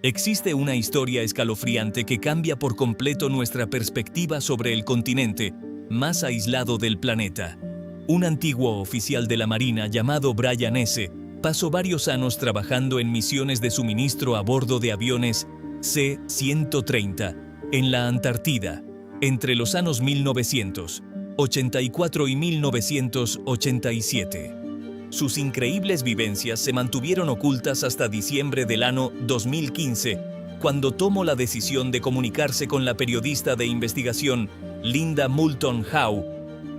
Existe una historia escalofriante que cambia por completo nuestra perspectiva sobre el continente más aislado del planeta. Un antiguo oficial de la Marina llamado Brian S. pasó varios años trabajando en misiones de suministro a bordo de aviones C-130 en la Antártida, entre los años 1984 y 1987. Sus increíbles vivencias se mantuvieron ocultas hasta diciembre del año 2015, cuando tomó la decisión de comunicarse con la periodista de investigación Linda Moulton Howe.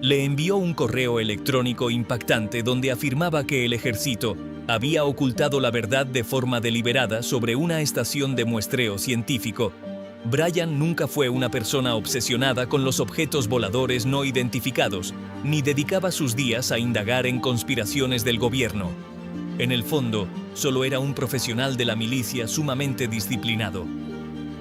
Le envió un correo electrónico impactante donde afirmaba que el ejército había ocultado la verdad de forma deliberada sobre una estación de muestreo científico. Brian nunca fue una persona obsesionada con los objetos voladores no identificados, ni dedicaba sus días a indagar en conspiraciones del gobierno. En el fondo, solo era un profesional de la milicia sumamente disciplinado.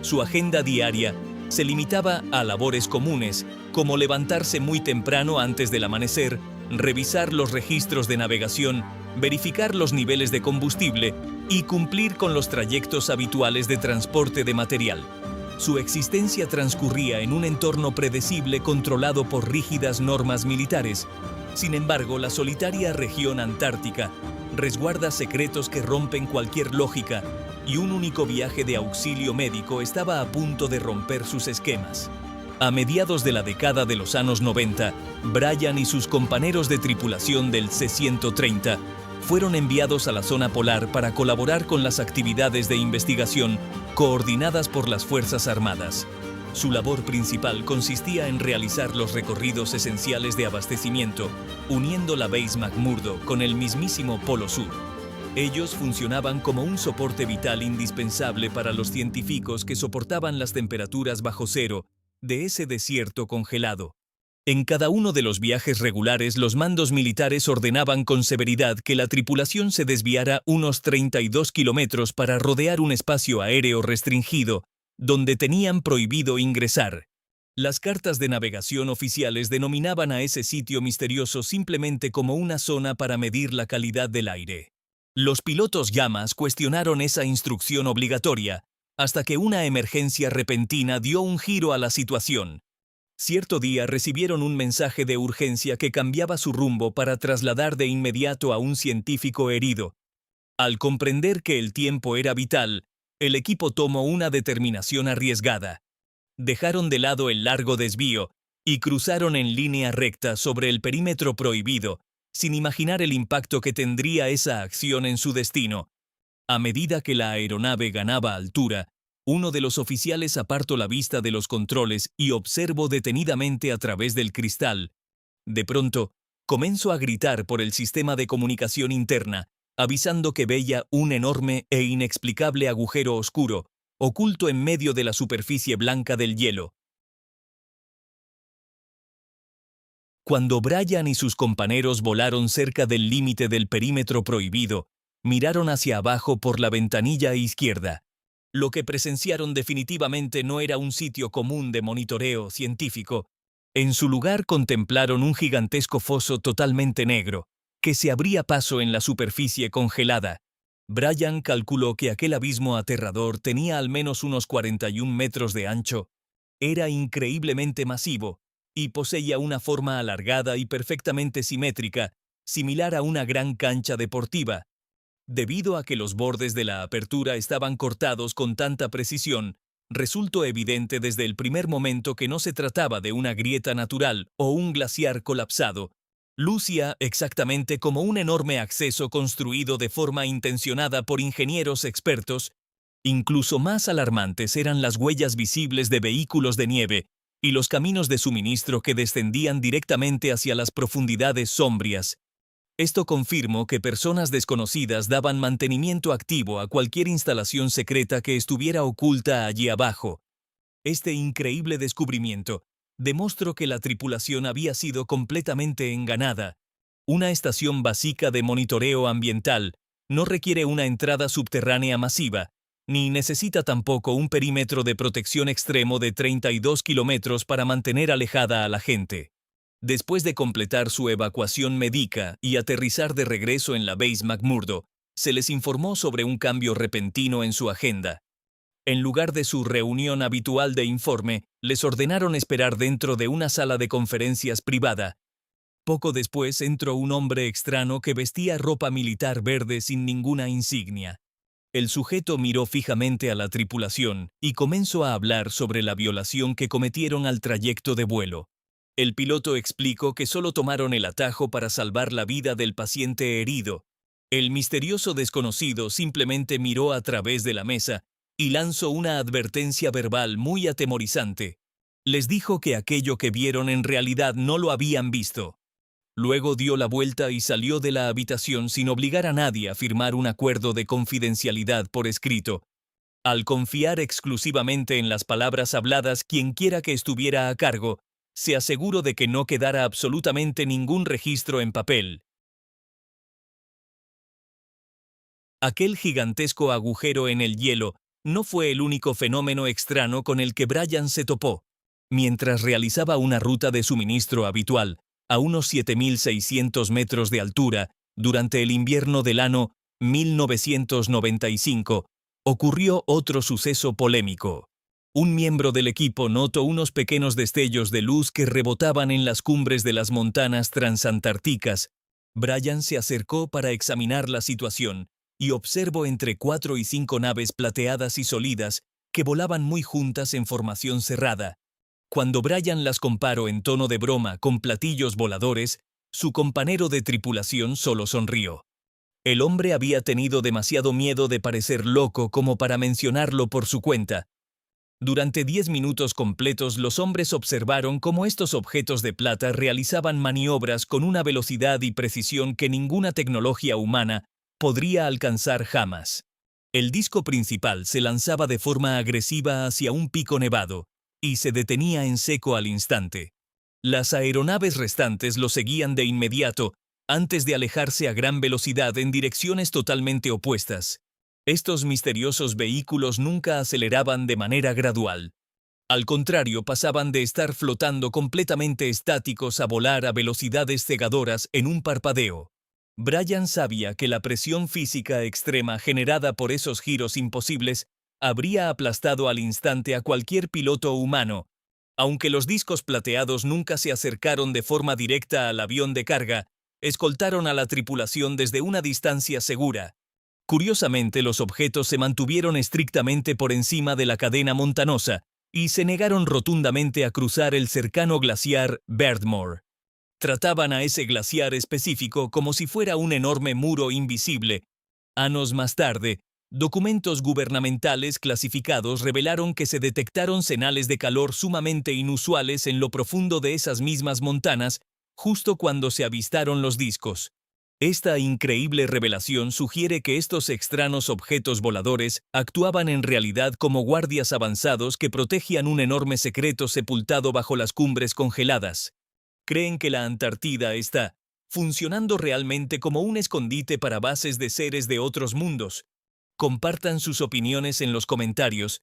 Su agenda diaria se limitaba a labores comunes, como levantarse muy temprano antes del amanecer, revisar los registros de navegación, verificar los niveles de combustible y cumplir con los trayectos habituales de transporte de material. Su existencia transcurría en un entorno predecible controlado por rígidas normas militares. Sin embargo, la solitaria región antártica resguarda secretos que rompen cualquier lógica, y un único viaje de auxilio médico estaba a punto de romper sus esquemas. A mediados de la década de los años 90, Brian y sus compañeros de tripulación del C-130 fueron enviados a la zona polar para colaborar con las actividades de investigación coordinadas por las Fuerzas Armadas. Su labor principal consistía en realizar los recorridos esenciales de abastecimiento, uniendo la Base McMurdo con el mismísimo Polo Sur. Ellos funcionaban como un soporte vital indispensable para los científicos que soportaban las temperaturas bajo cero de ese desierto congelado. En cada uno de los viajes regulares, los mandos militares ordenaban con severidad que la tripulación se desviara unos 32 kilómetros para rodear un espacio aéreo restringido, donde tenían prohibido ingresar. Las cartas de navegación oficiales denominaban a ese sitio misterioso simplemente como una zona para medir la calidad del aire. Los pilotos llamas cuestionaron esa instrucción obligatoria, hasta que una emergencia repentina dio un giro a la situación. Cierto día recibieron un mensaje de urgencia que cambiaba su rumbo para trasladar de inmediato a un científico herido. Al comprender que el tiempo era vital, el equipo tomó una determinación arriesgada. Dejaron de lado el largo desvío y cruzaron en línea recta sobre el perímetro prohibido, sin imaginar el impacto que tendría esa acción en su destino. A medida que la aeronave ganaba altura, uno de los oficiales apartó la vista de los controles y observó detenidamente a través del cristal. De pronto, comenzó a gritar por el sistema de comunicación interna, avisando que veía un enorme e inexplicable agujero oscuro, oculto en medio de la superficie blanca del hielo. Cuando Brian y sus compañeros volaron cerca del límite del perímetro prohibido, miraron hacia abajo por la ventanilla izquierda. Lo que presenciaron definitivamente no era un sitio común de monitoreo científico. En su lugar contemplaron un gigantesco foso totalmente negro, que se abría paso en la superficie congelada. Brian calculó que aquel abismo aterrador tenía al menos unos 41 metros de ancho. Era increíblemente masivo, y poseía una forma alargada y perfectamente simétrica, similar a una gran cancha deportiva. Debido a que los bordes de la apertura estaban cortados con tanta precisión, resultó evidente desde el primer momento que no se trataba de una grieta natural o un glaciar colapsado. Lucía exactamente como un enorme acceso construido de forma intencionada por ingenieros expertos. Incluso más alarmantes eran las huellas visibles de vehículos de nieve y los caminos de suministro que descendían directamente hacia las profundidades sombrías. Esto confirmó que personas desconocidas daban mantenimiento activo a cualquier instalación secreta que estuviera oculta allí abajo. Este increíble descubrimiento demostró que la tripulación había sido completamente engañada. Una estación básica de monitoreo ambiental no requiere una entrada subterránea masiva, ni necesita tampoco un perímetro de protección extremo de 32 kilómetros para mantener alejada a la gente. Después de completar su evacuación médica y aterrizar de regreso en la Base McMurdo, se les informó sobre un cambio repentino en su agenda. En lugar de su reunión habitual de informe, les ordenaron esperar dentro de una sala de conferencias privada. Poco después entró un hombre extraño que vestía ropa militar verde sin ninguna insignia. El sujeto miró fijamente a la tripulación y comenzó a hablar sobre la violación que cometieron al trayecto de vuelo. El piloto explicó que solo tomaron el atajo para salvar la vida del paciente herido. El misterioso desconocido simplemente miró a través de la mesa y lanzó una advertencia verbal muy atemorizante. Les dijo que aquello que vieron en realidad no lo habían visto. Luego dio la vuelta y salió de la habitación sin obligar a nadie a firmar un acuerdo de confidencialidad por escrito. Al confiar exclusivamente en las palabras habladas quienquiera que estuviera a cargo, se aseguró de que no quedara absolutamente ningún registro en papel. Aquel gigantesco agujero en el hielo no fue el único fenómeno extraño con el que Brian se topó. Mientras realizaba una ruta de suministro habitual, a unos 7.600 metros de altura, durante el invierno del año 1995, ocurrió otro suceso polémico. Un miembro del equipo notó unos pequeños destellos de luz que rebotaban en las cumbres de las montañas transantárticas. Brian se acercó para examinar la situación y observó entre 4 y 5 naves plateadas y sólidas que volaban muy juntas en formación cerrada. Cuando Brian las comparó en tono de broma con platillos voladores, su compañero de tripulación solo sonrió. El hombre había tenido demasiado miedo de parecer loco como para mencionarlo por su cuenta. Durante 10 minutos completos los hombres observaron cómo estos objetos de plata realizaban maniobras con una velocidad y precisión que ninguna tecnología humana podría alcanzar jamás. El disco principal se lanzaba de forma agresiva hacia un pico nevado y se detenía en seco al instante. Las aeronaves restantes lo seguían de inmediato, antes de alejarse a gran velocidad en direcciones totalmente opuestas. Estos misteriosos vehículos nunca aceleraban de manera gradual. Al contrario, pasaban de estar flotando completamente estáticos a volar a velocidades cegadoras en un parpadeo. Brian sabía que la presión física extrema generada por esos giros imposibles habría aplastado al instante a cualquier piloto humano. Aunque los discos plateados nunca se acercaron de forma directa al avión de carga, escoltaron a la tripulación desde una distancia segura. Curiosamente, los objetos se mantuvieron estrictamente por encima de la cadena montanosa y se negaron rotundamente a cruzar el cercano glaciar Beardmore. Trataban a ese glaciar específico como si fuera un enorme muro invisible. Años más tarde, documentos gubernamentales clasificados revelaron que se detectaron señales de calor sumamente inusuales en lo profundo de esas mismas montañas, justo cuando se avistaron los discos. Esta increíble revelación sugiere que estos extraños objetos voladores actuaban en realidad como guardias avanzados que protegían un enorme secreto sepultado bajo las cumbres congeladas. Creen que la Antártida está funcionando realmente como un escondite para bases de seres de otros mundos. Compartan sus opiniones en los comentarios.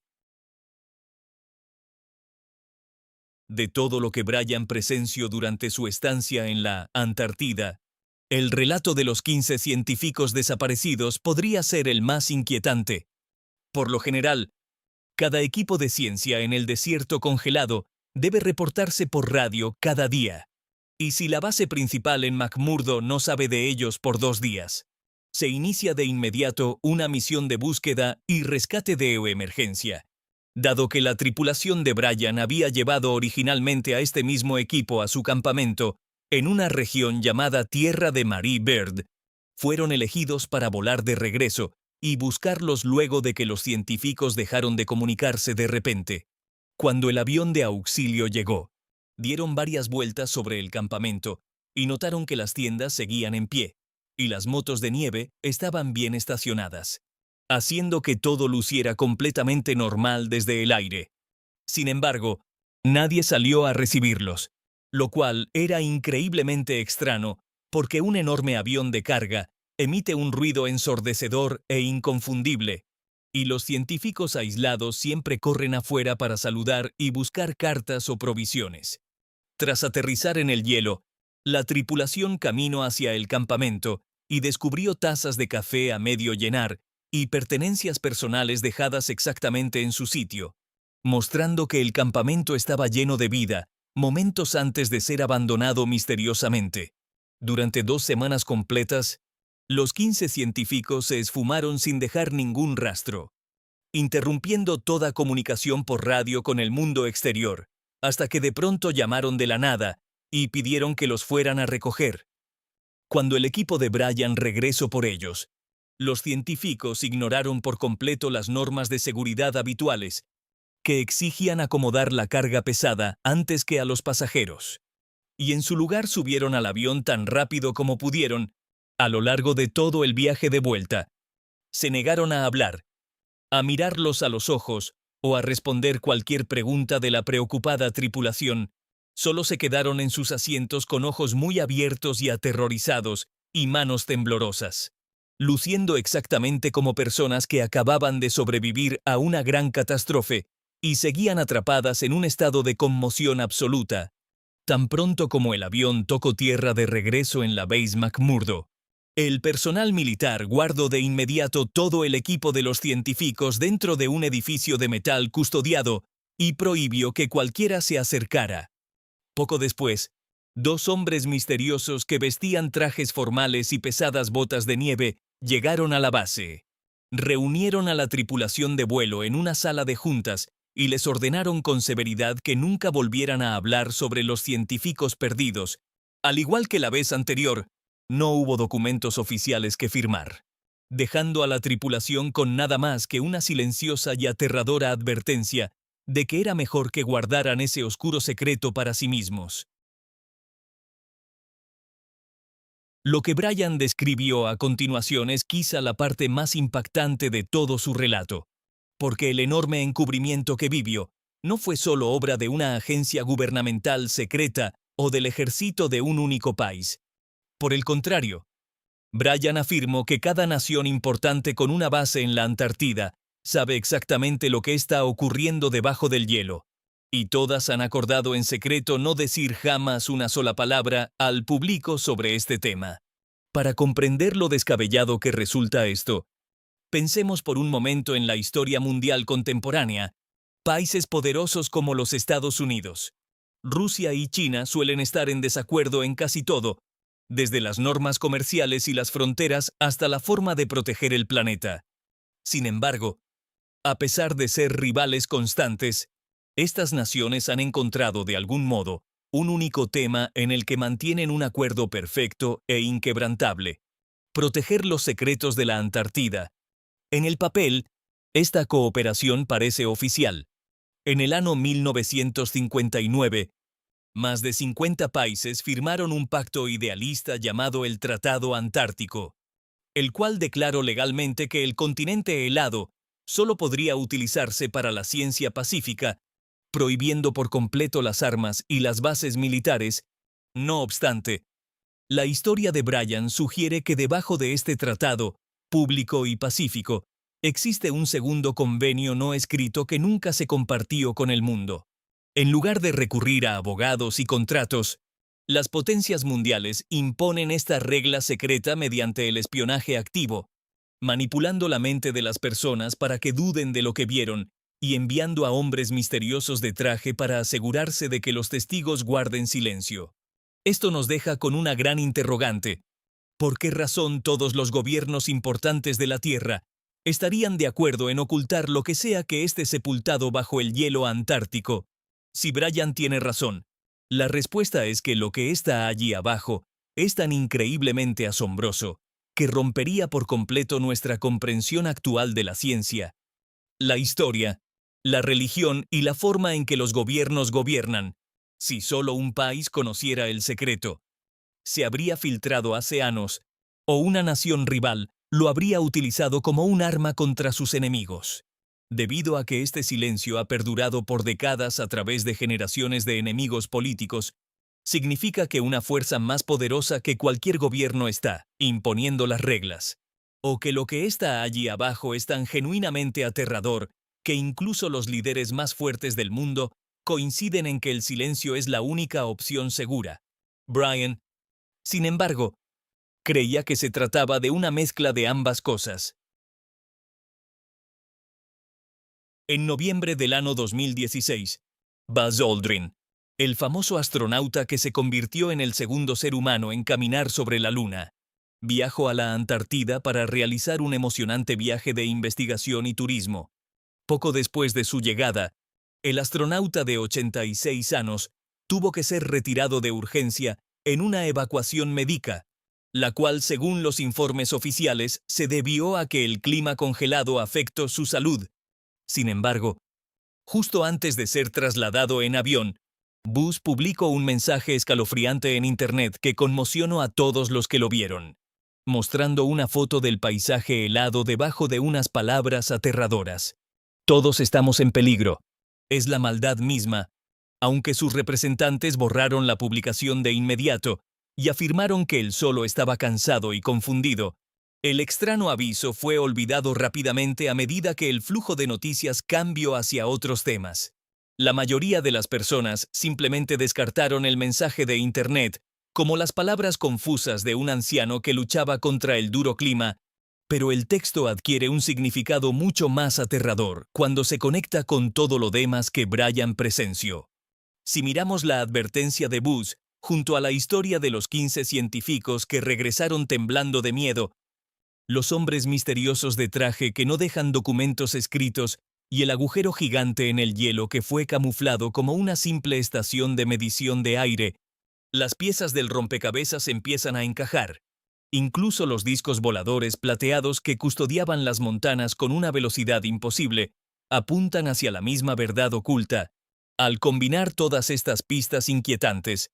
De todo lo que Brian presenció durante su estancia en la Antártida, el relato de los 15 científicos desaparecidos podría ser el más inquietante. Por lo general, cada equipo de ciencia en el desierto congelado debe reportarse por radio cada día. Y si la base principal en McMurdo no sabe de ellos por 2 días, se inicia de inmediato una misión de búsqueda y rescate de emergencia. Dado que la tripulación de Brian había llevado originalmente a este mismo equipo a su campamento, en una región llamada Tierra de Marie Byrd, fueron elegidos para volar de regreso y buscarlos luego de que los científicos dejaron de comunicarse de repente. Cuando el avión de auxilio llegó, dieron varias vueltas sobre el campamento y notaron que las tiendas seguían en pie y las motos de nieve estaban bien estacionadas, haciendo que todo luciera completamente normal desde el aire. Sin embargo, nadie salió a recibirlos, lo cual era increíblemente extraño porque un enorme avión de carga emite un ruido ensordecedor e inconfundible, y los científicos aislados siempre corren afuera para saludar y buscar cartas o provisiones. Tras aterrizar en el hielo, la tripulación caminó hacia el campamento y descubrió tazas de café a medio llenar y pertenencias personales dejadas exactamente en su sitio, mostrando que el campamento estaba lleno de vida, momentos antes de ser abandonado misteriosamente. Durante 2 semanas completas, los 15 científicos se esfumaron sin dejar ningún rastro, interrumpiendo toda comunicación por radio con el mundo exterior, hasta que de pronto llamaron de la nada y pidieron que los fueran a recoger. Cuando el equipo de Brian regresó por ellos, los científicos ignoraron por completo las normas de seguridad habituales, que exigían acomodar la carga pesada antes que a los pasajeros. Y en su lugar subieron al avión tan rápido como pudieron, a lo largo de todo el viaje de vuelta. Se negaron a hablar, a mirarlos a los ojos o a responder cualquier pregunta de la preocupada tripulación. Solo se quedaron en sus asientos con ojos muy abiertos y aterrorizados y manos temblorosas, luciendo exactamente como personas que acababan de sobrevivir a una gran catástrofe y seguían atrapadas en un estado de conmoción absoluta. Tan pronto como el avión tocó tierra de regreso en la base McMurdo, el personal militar guardó de inmediato todo el equipo de los científicos dentro de un edificio de metal custodiado y prohibió que cualquiera se acercara. Poco después, 2 hombres misteriosos que vestían trajes formales y pesadas botas de nieve llegaron a la base. Reunieron a la tripulación de vuelo en una sala de juntas y les ordenaron con severidad que nunca volvieran a hablar sobre los científicos perdidos. Al igual que la vez anterior, no hubo documentos oficiales que firmar, dejando a la tripulación con nada más que una silenciosa y aterradora advertencia de que era mejor que guardaran ese oscuro secreto para sí mismos. Lo que Brian describió a continuación es quizá la parte más impactante de todo su relato, porque el enorme encubrimiento que vivió no fue solo obra de una agencia gubernamental secreta o del ejército de un único país. Por el contrario, Brian afirmó que cada nación importante con una base en la Antártida sabe exactamente lo que está ocurriendo debajo del hielo, y todas han acordado en secreto no decir jamás una sola palabra al público sobre este tema. Para comprender lo descabellado que resulta esto, pensemos por un momento en la historia mundial contemporánea. Países poderosos como los Estados Unidos, Rusia y China suelen estar en desacuerdo en casi todo, desde las normas comerciales y las fronteras hasta la forma de proteger el planeta. Sin embargo, a pesar de ser rivales constantes, estas naciones han encontrado de algún modo un único tema en el que mantienen un acuerdo perfecto e inquebrantable: proteger los secretos de la Antártida. En el papel, esta cooperación parece oficial. En el año 1959, más de 50 países firmaron un pacto idealista llamado el Tratado Antártico, el cual declaró legalmente que el continente helado solo podría utilizarse para la ciencia pacífica, prohibiendo por completo las armas y las bases militares. No obstante, la historia de Brian sugiere que debajo de este tratado, público y pacífico, existe un segundo convenio no escrito que nunca se compartió con el mundo. En lugar de recurrir a abogados y contratos, las potencias mundiales imponen esta regla secreta mediante el espionaje activo, manipulando la mente de las personas para que duden de lo que vieron y enviando a hombres misteriosos de traje para asegurarse de que los testigos guarden silencio. Esto nos deja con una gran interrogante. ¿Por qué razón todos los gobiernos importantes de la Tierra estarían de acuerdo en ocultar lo que sea que esté sepultado bajo el hielo antártico? Si Brian tiene razón, la respuesta es que lo que está allí abajo es tan increíblemente asombroso que rompería por completo nuestra comprensión actual de la ciencia, la historia, la religión y la forma en que los gobiernos gobiernan. Si solo un país conociera el secreto, se habría filtrado hace años, o una nación rival lo habría utilizado como un arma contra sus enemigos. Debido a que este silencio ha perdurado por décadas a través de generaciones de enemigos políticos, significa que una fuerza más poderosa que cualquier gobierno está imponiendo las reglas, o que lo que está allí abajo es tan genuinamente aterrador que incluso los líderes más fuertes del mundo coinciden en que el silencio es la única opción segura. Brian, sin embargo, creía que se trataba de una mezcla de ambas cosas. En noviembre del año 2016, Buzz Aldrin, el famoso astronauta que se convirtió en el segundo ser humano en caminar sobre la Luna, viajó a la Antártida para realizar un emocionante viaje de investigación y turismo. Poco después de su llegada, el astronauta de 86 años tuvo que ser retirado de urgencia en una evacuación médica, la cual, según los informes oficiales, se debió a que el clima congelado afectó su salud. Sin embargo, justo antes de ser trasladado en avión, Buzz publicó un mensaje escalofriante en Internet que conmocionó a todos los que lo vieron, mostrando una foto del paisaje helado debajo de unas palabras aterradoras. Todos estamos en peligro. Es la maldad misma. Aunque sus representantes borraron la publicación de inmediato y afirmaron que él solo estaba cansado y confundido, el extraño aviso fue olvidado rápidamente a medida que el flujo de noticias cambió hacia otros temas. La mayoría de las personas simplemente descartaron el mensaje de Internet como las palabras confusas de un anciano que luchaba contra el duro clima, pero el texto adquiere un significado mucho más aterrador cuando se conecta con todo lo demás que Brian presenció. Si miramos la advertencia de Buzz junto a la historia de los 15 científicos que regresaron temblando de miedo, los hombres misteriosos de traje que no dejan documentos escritos y el agujero gigante en el hielo que fue camuflado como una simple estación de medición de aire, las piezas del rompecabezas empiezan a encajar. Incluso los discos voladores plateados que custodiaban las montañas con una velocidad imposible apuntan hacia la misma verdad oculta. Al combinar todas estas pistas inquietantes,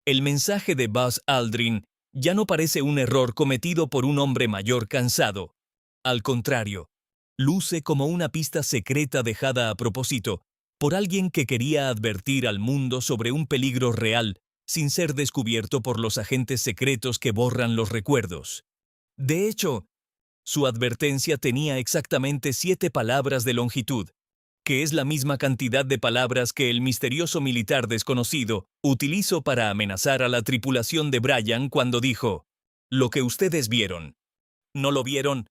el mensaje de Buzz Aldrin ya no parece un error cometido por un hombre mayor cansado. Al contrario, luce como una pista secreta dejada a propósito por alguien que quería advertir al mundo sobre un peligro real sin ser descubierto por los agentes secretos que borran los recuerdos. De hecho, su advertencia tenía exactamente 7 palabras de longitud, que es la misma cantidad de palabras que el misterioso militar desconocido utilizó para amenazar a la tripulación de Brian cuando dijo: «Lo que ustedes vieron. ¿No lo vieron?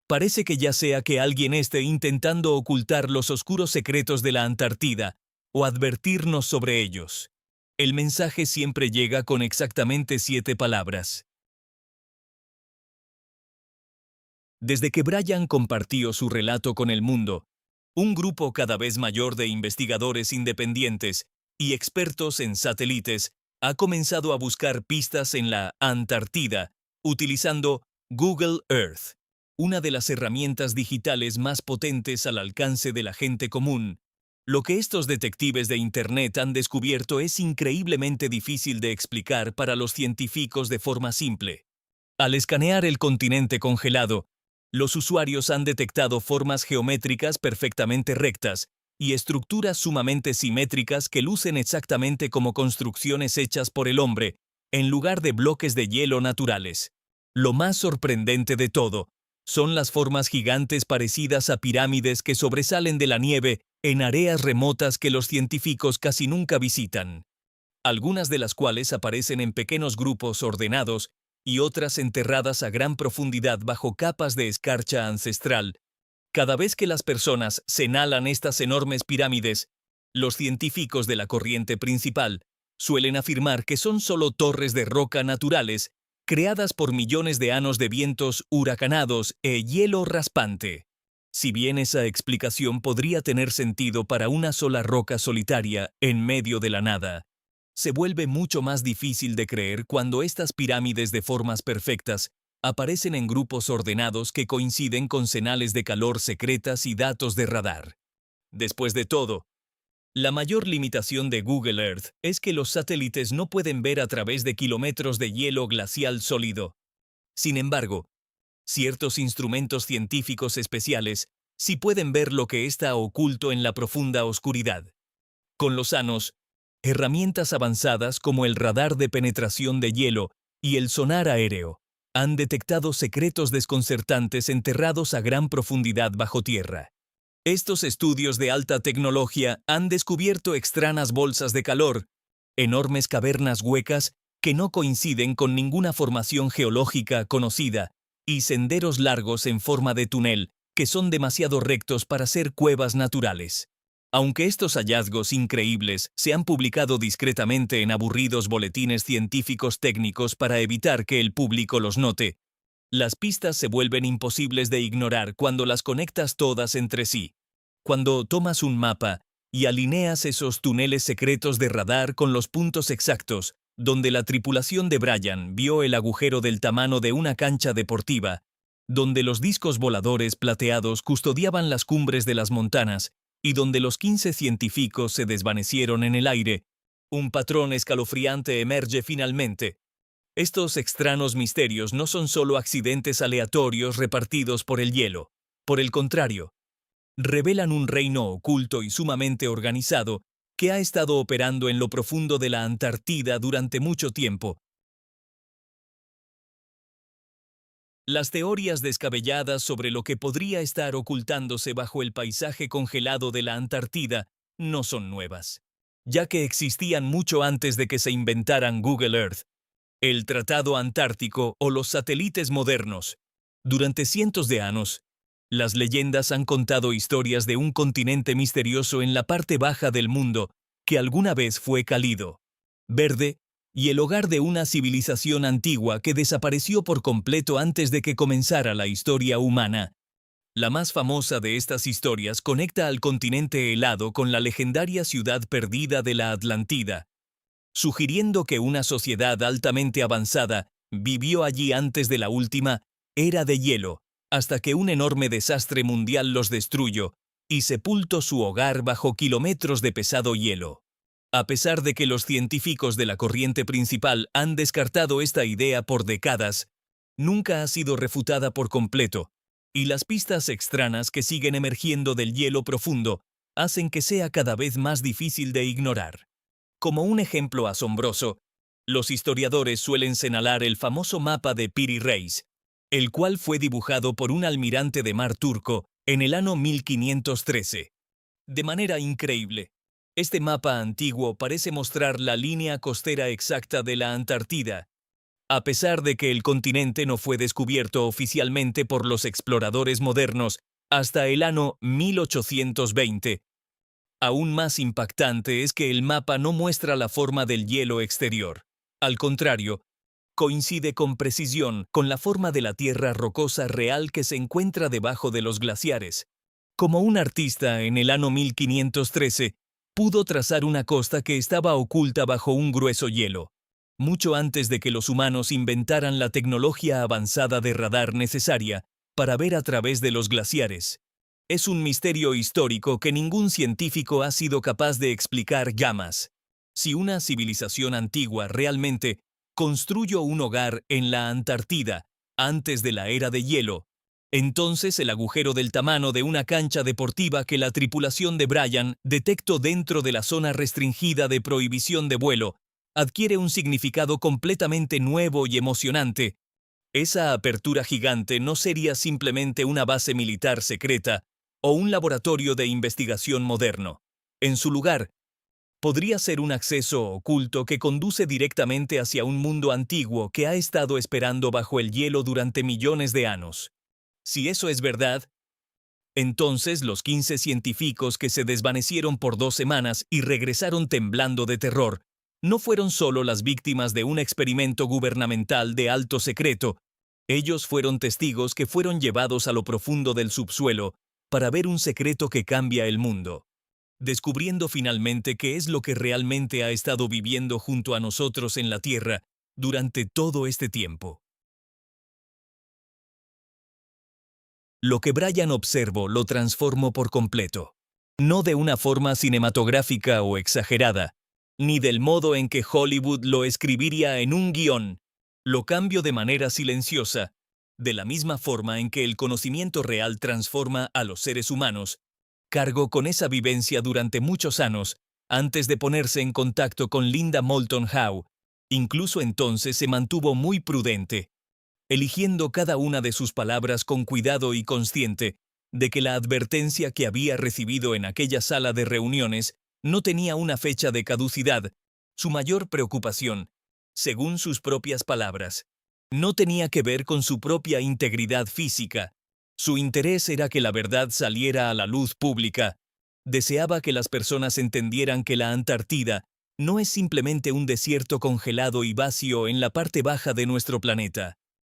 Parece que ya sea que alguien esté intentando ocultar los oscuros secretos de la Antártida o advertirnos sobre ellos». El mensaje siempre llega con exactamente 7 palabras. Desde que Brian compartió su relato con el mundo, un grupo cada vez mayor de investigadores independientes y expertos en satélites ha comenzado a buscar pistas en la Antártida utilizando Google Earth, una de las herramientas digitales más potentes al alcance de la gente común. Lo que estos detectives de Internet han descubierto es increíblemente difícil de explicar para los científicos de forma simple. Al escanear el continente congelado, los usuarios han detectado formas geométricas perfectamente rectas y estructuras sumamente simétricas que lucen exactamente como construcciones hechas por el hombre, en lugar de bloques de hielo naturales. Lo más sorprendente de todo son las formas gigantes parecidas a pirámides que sobresalen de la nieve en áreas remotas que los científicos casi nunca visitan. Algunas de las cuales aparecen en pequeños grupos ordenados y otras enterradas a gran profundidad bajo capas de escarcha ancestral. Cada vez que las personas señalan estas enormes pirámides, los científicos de la corriente principal suelen afirmar que son solo torres de roca naturales creadas por millones de años de vientos huracanados e hielo raspante. Si bien esa explicación podría tener sentido para una sola roca solitaria en medio de la nada, se vuelve mucho más difícil de creer cuando estas pirámides de formas perfectas aparecen en grupos ordenados que coinciden con señales de calor secretas y datos de radar. Después de todo, la mayor limitación de Google Earth es que los satélites no pueden ver a través de kilómetros de hielo glacial sólido. Sin embargo, ciertos instrumentos científicos especiales sí pueden ver lo que está oculto en la profunda oscuridad. Con los años, herramientas avanzadas como el radar de penetración de hielo y el sonar aéreo han detectado secretos desconcertantes enterrados a gran profundidad bajo tierra. Estos estudios de alta tecnología han descubierto extrañas bolsas de calor, enormes cavernas huecas que no coinciden con ninguna formación geológica conocida y senderos largos en forma de túnel que son demasiado rectos para ser cuevas naturales. Aunque estos hallazgos increíbles se han publicado discretamente en aburridos boletines científicos técnicos para evitar que el público los note, las pistas se vuelven imposibles de ignorar cuando las conectas todas entre sí. Cuando tomas un mapa y alineas esos túneles secretos de radar con los puntos exactos donde la tripulación de Brian vio el agujero del tamaño de una cancha deportiva, donde los discos voladores plateados custodiaban las cumbres de las montañas y donde los 15 científicos se desvanecieron en el aire, un patrón escalofriante emerge finalmente. Estos extraños misterios no son solo accidentes aleatorios repartidos por el hielo. Por el contrario, revelan un reino oculto y sumamente organizado que ha estado operando en lo profundo de la Antártida durante mucho tiempo. Las teorías descabelladas sobre lo que podría estar ocultándose bajo el paisaje congelado de la Antártida no son nuevas, ya que existían mucho antes de que se inventaran Google Earth, el Tratado Antártico o los satélites modernos. Durante cientos de años, las leyendas han contado historias de un continente misterioso en la parte baja del mundo que alguna vez fue cálido, verde y el hogar de una civilización antigua que desapareció por completo antes de que comenzara la historia humana. La más famosa de estas historias conecta al continente helado con la legendaria ciudad perdida de la Atlántida, sugiriendo que una sociedad altamente avanzada vivió allí antes de la última era de hielo, hasta que un enorme desastre mundial los destruyó y sepultó su hogar bajo kilómetros de pesado hielo. A pesar de que los científicos de la corriente principal han descartado esta idea por décadas, nunca ha sido refutada por completo, y las pistas extrañas que siguen emergiendo del hielo profundo hacen que sea cada vez más difícil de ignorar. Como un ejemplo asombroso, los historiadores suelen señalar el famoso mapa de Piri Reis, el cual fue dibujado por un almirante de mar turco en el año 1513. De manera increíble, este mapa antiguo parece mostrar la línea costera exacta de la Antártida, a pesar de que el continente no fue descubierto oficialmente por los exploradores modernos hasta el año 1820. Aún más impactante es que el mapa no muestra la forma del hielo exterior. Al contrario, coincide con precisión con la forma de la tierra rocosa real que se encuentra debajo de los glaciares. Como un artista en el año 1513, pudo trazar una costa que estaba oculta bajo un grueso hielo, mucho antes de que los humanos inventaran la tecnología avanzada de radar necesaria para ver a través de los glaciares. Es un misterio histórico que ningún científico ha sido capaz de explicar jamás. Si una civilización antigua realmente construyó un hogar en la Antártida antes de la era de hielo, entonces el agujero del tamaño de una cancha deportiva que la tripulación de Brian detectó dentro de la zona restringida de prohibición de vuelo adquiere un significado completamente nuevo y emocionante. Esa apertura gigante no sería simplemente una base militar secreta o un laboratorio de investigación moderno. En su lugar, podría ser un acceso oculto que conduce directamente hacia un mundo antiguo que ha estado esperando bajo el hielo durante millones de años. Si eso es verdad, entonces los 15 científicos que se desvanecieron por 2 semanas y regresaron temblando de terror, no fueron solo las víctimas de un experimento gubernamental de alto secreto. Ellos fueron testigos que fueron llevados a lo profundo del subsuelo para ver un secreto que cambia el mundo, descubriendo finalmente qué es lo que realmente ha estado viviendo junto a nosotros en la Tierra durante todo este tiempo. Lo que Brian observó lo transformó por completo. No de una forma cinematográfica o exagerada, ni del modo en que Hollywood lo escribiría en un guión. Lo cambió de manera silenciosa, de la misma forma en que el conocimiento real transforma a los seres humanos. Cargó con esa vivencia durante muchos años, antes de ponerse en contacto con Linda Moulton Howe. Incluso entonces se mantuvo muy prudente, eligiendo cada una de sus palabras con cuidado y consciente de que la advertencia que había recibido en aquella sala de reuniones no tenía una fecha de caducidad. Su mayor preocupación, según sus propias palabras, no tenía que ver con su propia integridad física. Su interés era que la verdad saliera a la luz pública. Deseaba que las personas entendieran que la Antártida no es simplemente un desierto congelado y vacío en la parte baja de nuestro planeta.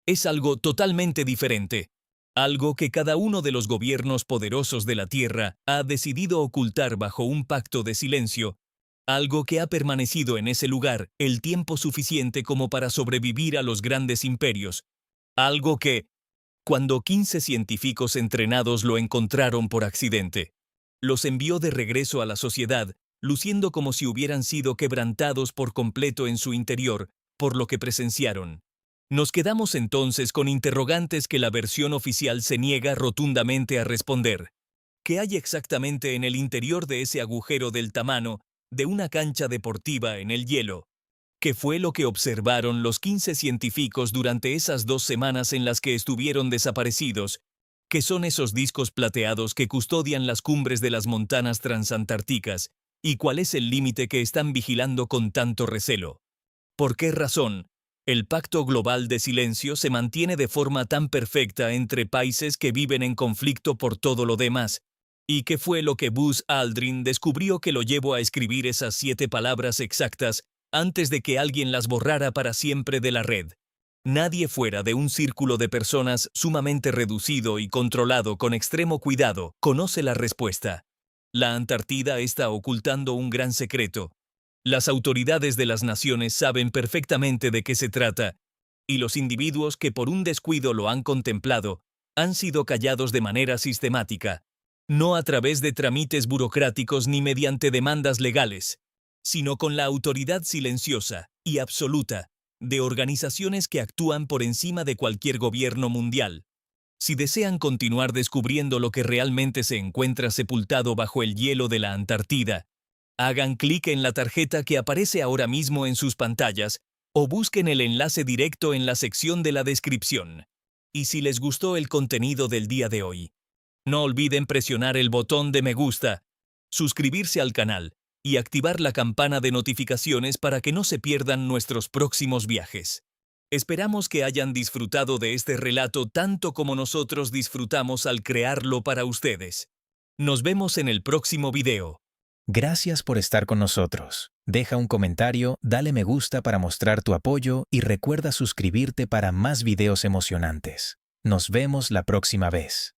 Es algo totalmente diferente. Algo que cada uno de los gobiernos poderosos de la Tierra ha decidido ocultar bajo un pacto de silencio. Algo que ha permanecido en ese lugar el tiempo suficiente como para sobrevivir a los grandes imperios. Algo que, cuando 15 científicos entrenados lo encontraron por accidente, los envió de regreso a la sociedad, luciendo como si hubieran sido quebrantados por completo en su interior, por lo que presenciaron. Nos quedamos entonces con interrogantes que la versión oficial se niega rotundamente a responder. ¿Qué hay exactamente en el interior de ese agujero del tamaño de una cancha deportiva en el hielo? ¿Qué fue lo que observaron los 15 científicos durante esas 2 semanas en las que estuvieron desaparecidos? ¿Qué son esos discos plateados que custodian las cumbres de las montañas transantárticas? ¿Y cuál es el límite que están vigilando con tanto recelo? ¿Por qué razón el Pacto Global de Silencio se mantiene de forma tan perfecta entre países que viven en conflicto por todo lo demás? ¿Y qué fue lo que Buzz Aldrin descubrió que lo llevó a escribir esas 7 palabras exactas antes de que alguien las borrara para siempre de la red? Nadie fuera de un círculo de personas sumamente reducido y controlado con extremo cuidado conoce la respuesta. La Antártida está ocultando un gran secreto. Las autoridades de las naciones saben perfectamente de qué se trata, y los individuos que por un descuido lo han contemplado han sido callados de manera sistemática, no a través de trámites burocráticos ni mediante demandas legales, sino con la autoridad silenciosa y absoluta de organizaciones que actúan por encima de cualquier gobierno mundial. Si desean continuar descubriendo lo que realmente se encuentra sepultado bajo el hielo de la Antártida, hagan clic en la tarjeta que aparece ahora mismo en sus pantallas o busquen el enlace directo en la sección de la descripción. Y si les gustó el contenido del día de hoy, no olviden presionar el botón de me gusta, suscribirse al canal y activar la campana de notificaciones para que no se pierdan nuestros próximos viajes. Esperamos que hayan disfrutado de este relato tanto como nosotros disfrutamos al crearlo para ustedes. Nos vemos en el próximo video. Gracias por estar con nosotros. Deja un comentario, dale me gusta para mostrar tu apoyo y recuerda suscribirte para más videos emocionantes. Nos vemos la próxima vez.